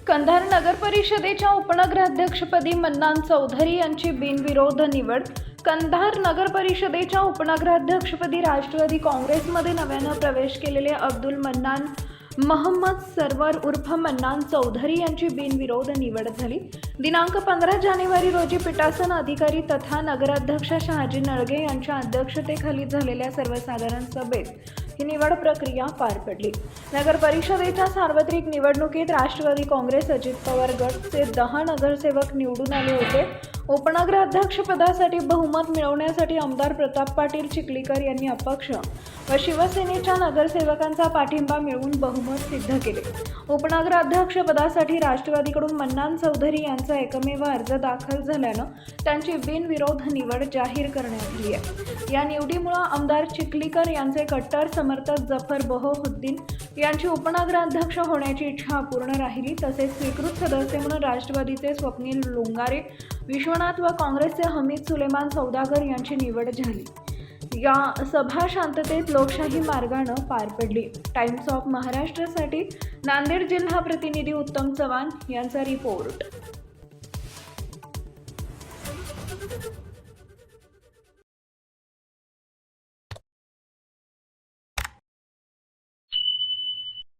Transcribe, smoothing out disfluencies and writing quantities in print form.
कंधार नगर परिषदेच्या उपनगराध्यक्षपदी मन्नान चौधरी यांची बिनविरोध निवड। कंधार नगर परिषदेच्या उपनगराध्यक्षपदी राष्ट्रवादी काँग्रेसमध्ये नव्यानं प्रवेश केलेले अब्दुल मन्नान मोहम्मद सरवर उर्फ मन्नान चौधरी यांची बिनविरोध निवड झाली। दिनांक 15 जानेवारी रोजी पीठासन अधिकारी तथा नगराध्यक्ष शहाजी नळगे यांच्या अध्यक्षतेखाली झालेल्या सर्वसाधारण सभेत ही निवड प्रक्रिया पार पडली। नगर परिषदेच्या सार्वत्रिक निवडणुकीत राष्ट्रवादी काँग्रेस अजित पवार गटचे 10 नगरसेवक निवडून आले होते। उपनगराध्यक्षपदासाठी बहुमत मिळवण्यासाठी आमदार प्रताप पाटील चिखलीकर यांनी अपक्ष व शिवसेनेच्या नगरसेवकांचा पाठिंबा मिळवून बहुमत सिद्ध केले। उपनगराध्यक्षपदासाठी राष्ट्रवादीकडून मन्नान चौधरी यांचा एकमेव अर्ज दाखल झाल्यानं त्यांची बिनविरोध निवड जाहीर करण्यात आली आहे। या निवडीमुळे आमदार चिखलीकर यांचे कट्टर समर्थक जफर बहोउद्दीन यांची उपनगराध्यक्ष होण्याची इच्छा अपूर्ण राहिली। तसेच स्वीकृत सदस्य म्हणून राष्ट्रवादीचे स्वप्नील लोंगारे विश्वनाथ व काँग्रेसचे हमीद सुलेमान सौदागर यांची निवड झाली। या सभा शांततेत लोकशाही मार्गाने पार पडली। टाइम्स ऑफ महाराष्ट्रसाठी नांदेड जिल्हा प्रतिनिधी उत्तम चव्हाण यांचा रिपोर्ट।